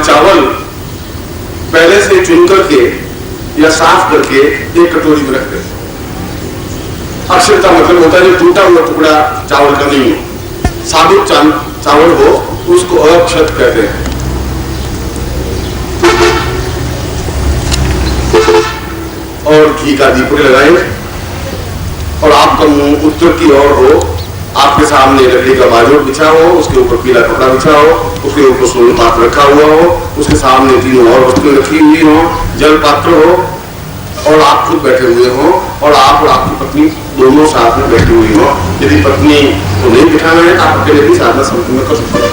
चावल पहले से चुन करके या साफ करके एक कटोरी में रख दें। अक्षरता मतलब होता है जो टूटा हुआ टुकड़ा चावल का नहीं हो, साबुत चावल हो उसको अक्षत कहते हैं। और घी का दीपक लगाएं और आपका मुंह उत्तर की ओर हो, आपके सामने लकड़ी का बाजोट बिछा हो, उसके ऊपर पीला कपड़ा बिछा हो, उसके ऊपर स्वर्ण पात्र रखा हुआ हो, उसके सामने 3 और वस्तुएं रखी हुई हो, जल पात्र हो और आप खुद बैठे हुए हो और आप और आपकी पत्नी दोनों साथ में बैठी हुई हो। यदि पत्नी को नहीं बिठाना है आप अकेले भी साधना संपूर्ण कर सकते हो।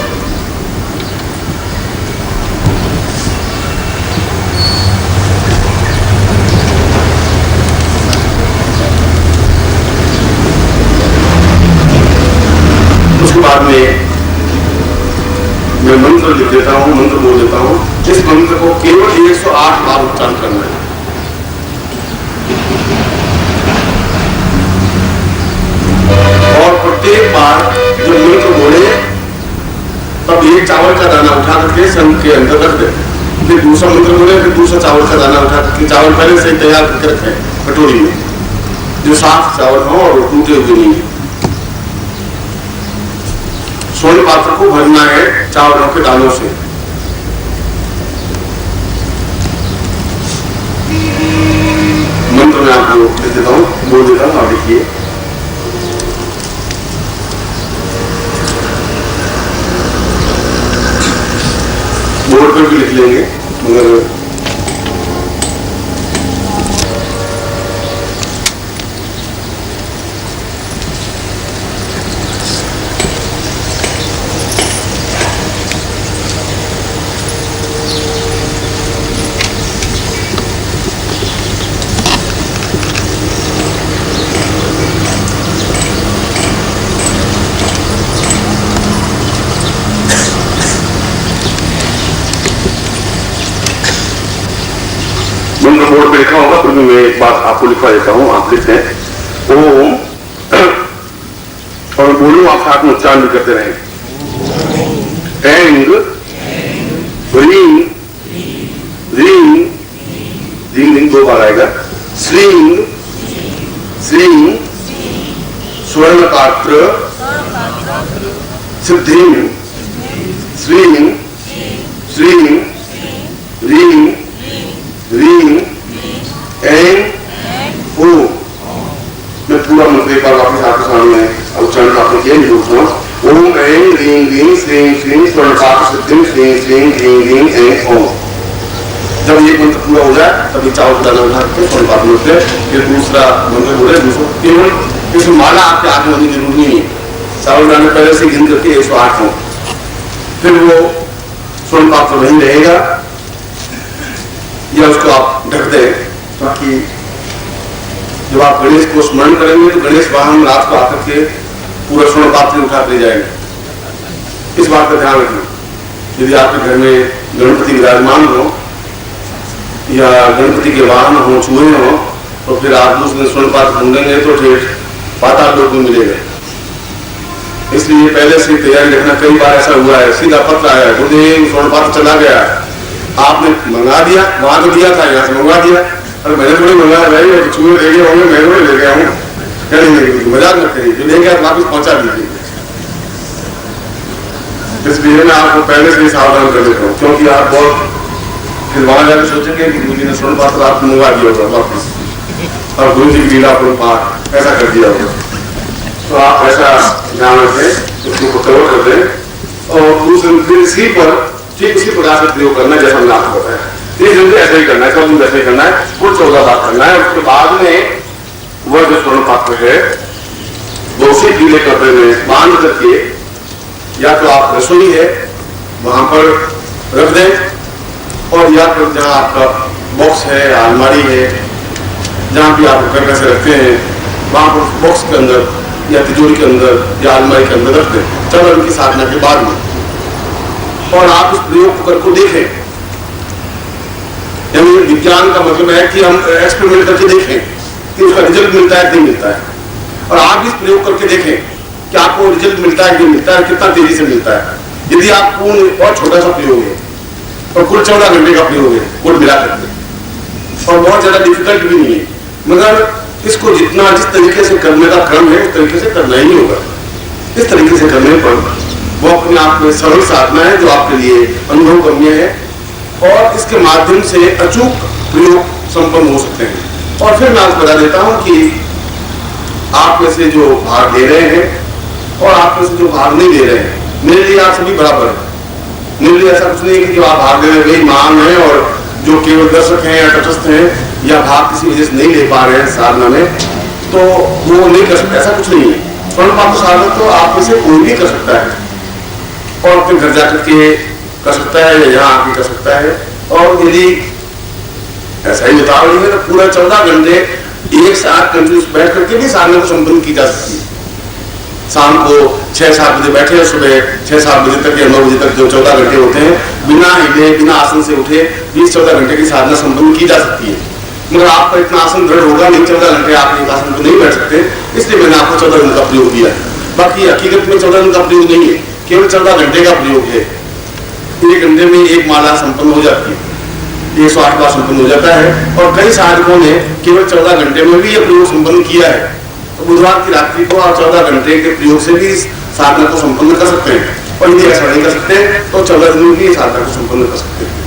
उसके बाद में मैं मंत्र लिख देता हूं, मंत्र बोल देता हूं। इस मंत्र को केवल 108 बार उच्चारण करना है। और प्रत्येक बार जब मंत्र बोले तब एक चावल का दाना उठा करके संघ के अंदर रख दे, फिर दूसरा मंत्र बोले, फिर दूसरा चावल का दाना उठा करके, चावल पहले से तैयार करके रखे कटोरी में, जो साफ चावल हो और टूटे हुए नहीं है। स्वर्ण पात्र को भरना है चावलों के दानों से। मंत्र में आपको लिख देता हूं, बोल देता हूं, आप लिखिए। बोर्ड पर भी लिख लेंगे मगर बोर्ड पे लिखा होगा, फिर भी मैं एक बात आपको लिखवा देता हूं, आप लिखते हैं ओम और बोलूं आप साथ में उच्चारण भी करते रहें। एंग रींग रींग रींग रींग 2 बार आएगा। श्रींग श्रींग स्वर्ण पात्र सिद्धिंग श्रींग श्रींग रींग रींग एंग ओ। मैं पूरा मंत्र एक बार वापस आपके सामने उच्चारण आपने किया, नहीं बोलता ओम एंग रींग रींग श्रींग श्रींग स्वर्ण पात्र सिद्धिंग श्रींग श्रींग रींग रींग एंग ओम। जब ये मंत्र पूरा हो जाए तब ये चावल का दाना उठा के स्वर्ण पात्र में उठे, फिर दूसरा मंत्र बोले, दूसरा केवल इसमें माला आपके हाथ में होनी जरूरी नहीं है। चावल दाने पहले से गिन करके 108 हो, फिर वो स्वर्ण पात्र वहीं रहेगा या उसको आप ढक दें, ताकि जब आप गणेश को स्मरण करेंगे तो गणेश वाहन रात को आकर के पूरा स्वर्ण पात्र उठा ले जाएंगे। इस बात का ध्यान रखना। यदि आपके घर में गणपति विराजमान हो या गणपति के वाहन हो, चूहे हो, तो फिर आप दूसरे स्वर्ण पात्र ढूंढेंगे तो ठेठ पाताल लोक में मिलेगा। इसलिए पहले से तैयारी रखना। कई बार ऐसा हुआ है, सीधा पत्र आया, गुरुदेव स्वर्ण पात्र चला गया, आपने मंगा दिया, वहां तो दिया था, यहाँ से मंगवा दिया, अरे मैंने थोड़ी मंगाया भाई, चूहे ले गए होंगे, मैं थोड़ी ले गया हूँ, मजाक मत करिए, जो ले गया वापस पहुंचा दीजिए। इसलिए मैं आपको पहले से ही सावधान कर देता हूँ, क्योंकि आप बहुत फिर वहां जाकर सोचेंगे कि गुरु जी ने स्वर्ण पात्र आपको मंगवा दिया होगा वापस, और गुरु जी की लीला पर पार ऐसा कर दिया होगा। तो आप ऐसा ध्यान रखें, उसको कवर कर दें और दूसरे फिर इसी पर ठीक उसी प्रकार से प्रयोग करना जैसा हमने आपको बताया। तीन ऐसा ही करना है, सब ऐसा ही करना है, कुल 14 बार करना है। उसके बाद में वह जो स्वर्ण पात्र है वो उसी पीले कपड़े में बांध करके या तो आप रसोई है वहां पर रख दें, और या फिर जहाँ आपका बॉक्स है, अलमारी है, जहाँ भी आप करके से रखते हैं वहां पर बॉक्स के अंदर या तिजोरी के अंदर या अलमारी के अंदर रख दें 14 दिन की साधना के बाद में। और आप इस प्रयोग करके देखें। यानी विज्ञान का मतलब है कि हम एक्सपेरिमेंट करके देखें कि उसका रिजल्ट मिलता है कि नहीं मिलता है, और आप इस प्रयोग करके देखें कि आपको रिजल्ट मिलता है कि नहीं मिलता है, कितना तेजी से मिलता है। यदि आप पूर्ण और छोटा सा प्रयोग है, और कुल 14 घंटे का प्रयोग है कुल मिला करके, और बहुत ज्यादा डिफिकल्ट भी नहीं है, मगर इसको जितना जिस तरीके से करने का क्रम है उस तरीके से करना ही होगा। इस तरीके से करने पर वो अपने आप में सरल साधना है जो आपके लिए अनुभव गम्य है, और इसके माध्यम से अचूक प्रयोग संपन्न हो सकते हैं। और फिर मैं आपको बता देता हूं कि आप में से जो भाग ले रहे हैं और आप में से जो भाग नहीं ले रहे हैं, मेरे लिए आप सभी बराबर है। मेरे लिए ऐसा कुछ नहीं है कि जो आप भाग ले रहे हैं वही महान है, और जो केवल दर्शक हैं या तटस्थ हैं या भाग किसी वजह से नहीं ले पा रहे हैं साधना में, तो वो नहीं कर सकते, ऐसा कुछ नहीं है। परंतु साधना तो आप में से कोई भी कर सकता है, और अपने घर जाकर के कर सकता है या यहाँ आके कर सकता है। और यदि ऐसा ही उतावली है तो पूरा 14 घंटे एक साथ कंटिन्यूस बैठ करके भी साधना को संपन्न की जा सकती है। शाम को 6-7 बजे बैठे हैं, सुबह 6-7 बजे तक या 9 बजे तक जो 14 घंटे होते हैं, बिना हिले बिना आसन से उठे 20-14 घंटे की साधना संपन्न की जा सकती है। मगर आपका इतना आसन दृढ़ होगा नहीं, 14 घंटे आप एक आसन को नहीं बैठ सकते, इसलिए मैंने आपको 14 घंटे का प्रयोग दिया है। बाकी हकीकत में 14 घंटे का प्रयोग नहीं है, केवल 14 घंटे का प्रयोग है। 1 घंटे में 1 माला संपन्न हो जाती है, 108 बार संपन्न हो जाता है, और कई साधकों ने केवल 14 घंटे में भी यह प्रयोग संपन्न किया है। तो बुधवार की रात्रि को आप 14 घंटे के प्रयोग से भी इस साधना को संपन्न कर सकते हैं, और यदि ऐसा नहीं कर सकते तो 14 दिन में भी साधना को संपन्न कर सकते हैं।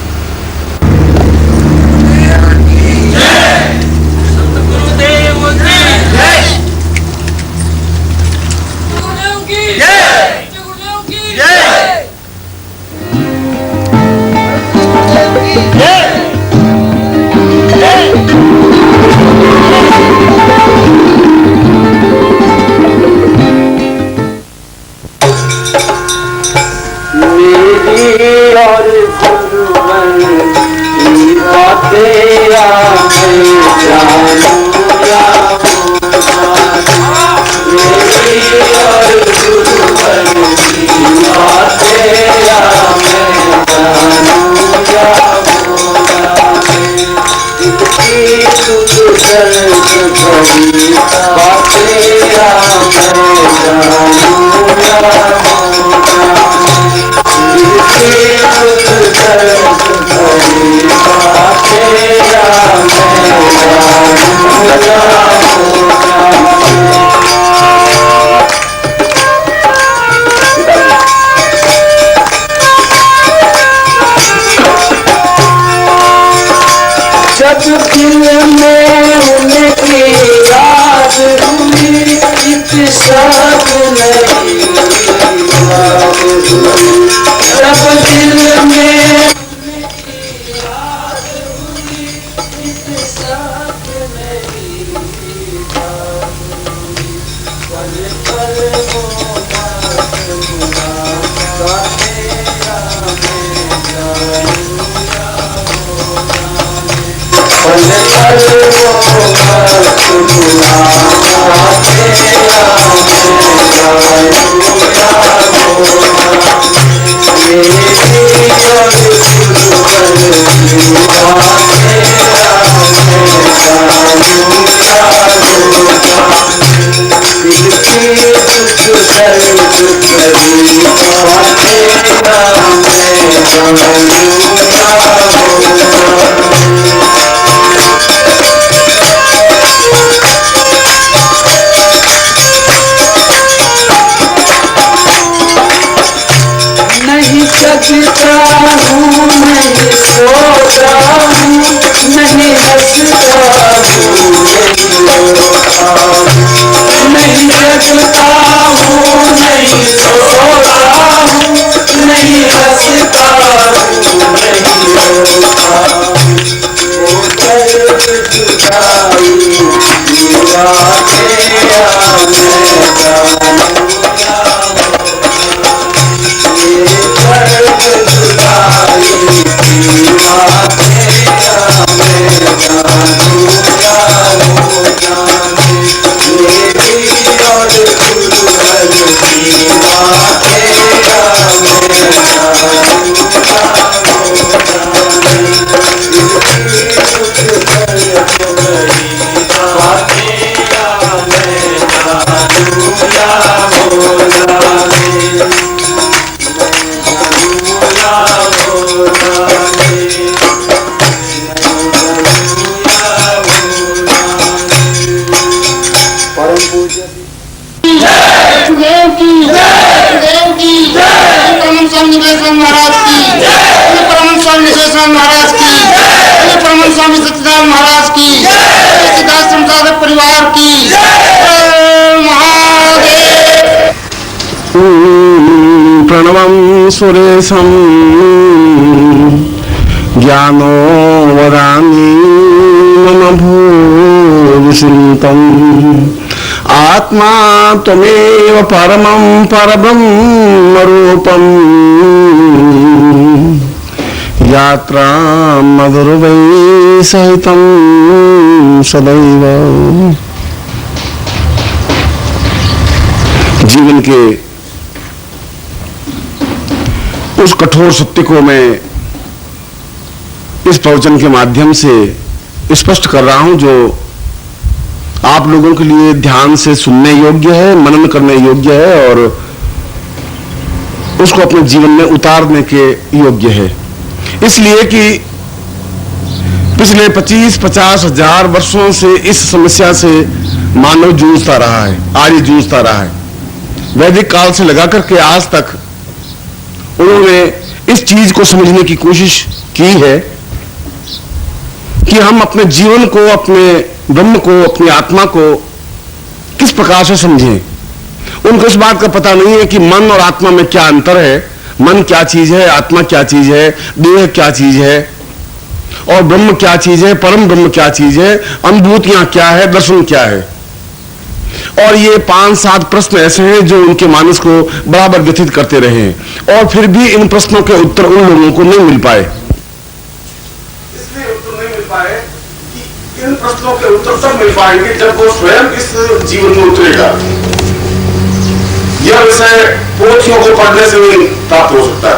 भगवान विश्वेश्वर महाराज की, परम स्वामी सच्चिदानंद महाराज की, सिद्धाश्रम साधक परिवार की महादेव। प्रणवं सुरेशं ज्ञानो वरानि मम भूरिसिन्तं आत्मा त्वमेव परमं परब्रह्मरूपम् यात्रा मधुरवै सहितं सदैव। जीवन के उस कठोर सत्य को मैं इस प्रवचन के माध्यम से स्पष्ट कर रहा हूं, जो आप लोगों के लिए ध्यान से सुनने योग्य है, मनन करने योग्य है और उसको अपने जीवन में उतारने के योग्य है। इसलिए कि पिछले 25-50 हजार वर्षों से इस समस्या से मानव जूझता रहा है, आर्य जूझता रहा है। वैदिक काल से लगा करके आज तक उन्होंने इस चीज को समझने की कोशिश की है कि हम अपने जीवन को, अपने ब्रह्म को, अपनी आत्मा को किस प्रकार से समझें। उनको इस बात का पता नहीं है कि मन और आत्मा में क्या अंतर है, मन क्या चीज है, आत्मा क्या चीज है, देह क्या चीज है और ब्रह्म क्या चीज है, परम ब्रह्म क्या चीज है, अनुभूतियां क्या है, दर्शन क्या है। और ये 5-7 प्रश्न ऐसे हैं जो उनके मानस को बराबर व्यथित करते रहे और फिर भी इन प्रश्नों के उत्तर उन लोगों को नहीं मिल पाए। इसलिए उत्तर नहीं मिल पाए कि इन प्रश्नों के उत्तर तब मिल पाएंगे जब वो स्वयं इस जीवन में उतरेगा। यह विषय पोथियों को पढ़ने से नहीं प्राप्त हो सकता है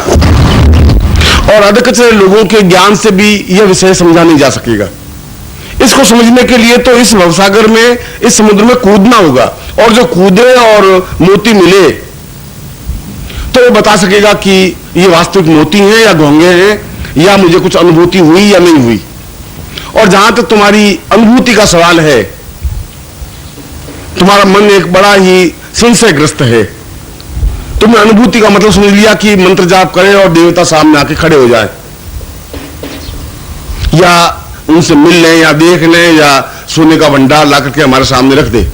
और अधिकतर लोगों के ज्ञान से भी यह विषय समझा नहीं जा सकेगा। इसको समझने के लिए तो इस भवसागर में, इस समुद्र में कूदना होगा और जो कूदे और मोती मिले तो वो बता सकेगा कि ये वास्तविक मोती हैं या घोंगे हैं या मुझे कुछ अनुभूति हुई या नहीं हुई। और जहां तक तुम्हारी अनुभूति का सवाल है, तुम्हारा मन एक बड़ा ही संशयग्रस्त है। तुमने अनुभूति का मतलब समझ लिया कि मंत्र जाप करे और देवता सामने आके खड़े हो जाए या उनसे मिल लें या देख लें या सोने का भंडार ला करके हमारे सामने रख दे।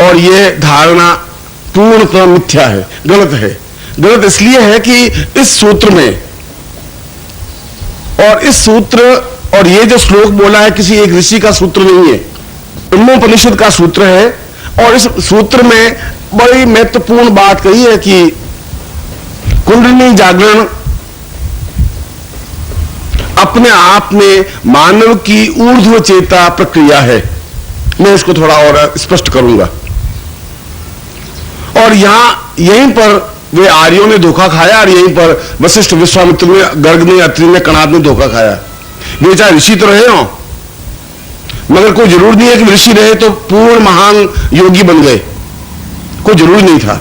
और ये धारणा पूर्णतः मिथ्या है, गलत है। गलत इसलिए है कि इस सूत्र में और इस सूत्र और ये जो श्लोक बोला है किसी एक ऋषि का सूत्र नहीं है, ब्रह्मोपनिषद का सूत्र है। और इस सूत्र में बड़ी महत्वपूर्ण बात कही है कि कुंडलिनी जागरण अपने आप में मानव की ऊर्ध्व चेता प्रक्रिया है। मैं इसको थोड़ा और स्पष्ट करूंगा। और यहीं पर वे आर्यों ने धोखा खाया और यहीं पर वशिष्ठ, विश्वामित्र ने, गर्ग ने, अत्रि ने, कणाद ने धोखा खाया। वे चाहे ऋषि तो रहे हो, मगर कोई जरूर नहीं है कि ऋषि रहे तो पूर्ण महान योगी बन गए, कोई जरूरी नहीं था।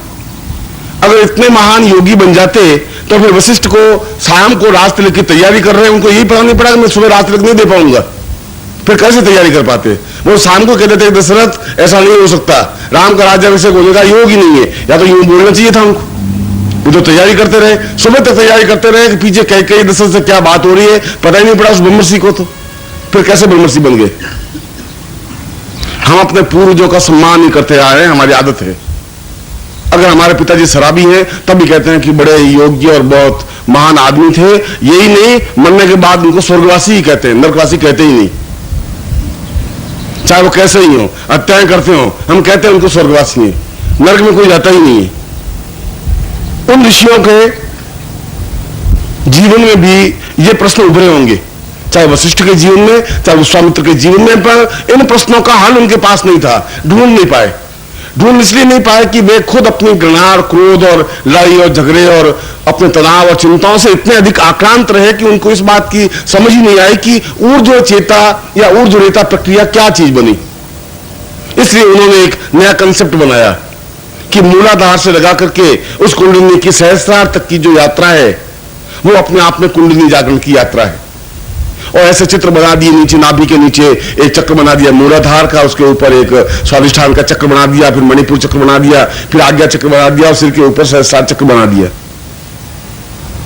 अगर इतने महान योगी बन जाते तो फिर वशिष्ठ को शाम को राज तिलक की तैयारी कर रहे हैं, उनको यही पता नहीं पड़ा कि मैं सुबह राज तिलक नहीं दे पाऊंगा, फिर कैसे तैयारी कर पाते। वो शाम को कहते थे दशरथ ऐसा नहीं हो सकता, राम का राज्याभिषेक होने का योग ही नहीं है, या तो यूं बोलना चाहिए था उनको। वो तो तैयारी करते रहे, सुबह तक तैयारी करते रहे कि पीछे कई दशरथ से क्या बात हो रही है, पता ही नहीं पड़ा उस ब्रह्मर्षि को। तो फिर कैसे ब्रह्मर्षि बन गए। हम अपने पूर्वजों का सम्मान नहीं करते आ रहे हैं, हमारी आदत है। अगर हमारे पिताजी शराबी हैं तब भी कहते हैं कि बड़े योग्य और बहुत महान आदमी थे, यही नहीं मरने के बाद उनको स्वर्गवासी ही कहते हैं, नरकवासी कहते ही नहीं। चाहे वो कैसे ही हो, हत्याएं करते हो, हम कहते हैं उनको स्वर्गवासी है, नरक में कोई जाता ही नहीं है। उन ऋषियों के जीवन में भी ये प्रश्न उभरे होंगे, चाहे वशिष्ठ के जीवन में, चाहे विश्वामित्र के जीवन में, पर इन प्रश्नों का हल उनके पास नहीं था, ढूंढ नहीं पाए। ढूंढ इसलिए नहीं पाए कि वे खुद अपनी घृणा और क्रोध और लड़ाई और झगड़े और अपने तनाव और चिंताओं से इतने अधिक आक्रांत रहे कि उनको इस बात की समझ ही नहीं आई कि ऊर्ध्व चेता या ऊर्ध्वरेता प्रक्रिया क्या चीज बनी। इसलिए उन्होंने एक नया कंसेप्ट बनाया कि मूलाधार से लगा करके उस कुंडलिनी की सहस्रार तक की जो यात्रा है वो अपने आप में कुंडलिनी जागरण की यात्रा है। और ऐसे चित्र बना दिए, नीचे नाभि के नीचे एक चक्र बना दिया मूलाधार का, उसके ऊपर एक स्वादिष्ठान का चक्र बना दिया, फिर मणिपुर चक्र बना दिया, फिर आज्ञा चक्र बना दिया और सिर के ऊपर सहस्रार चक्र बना दिया।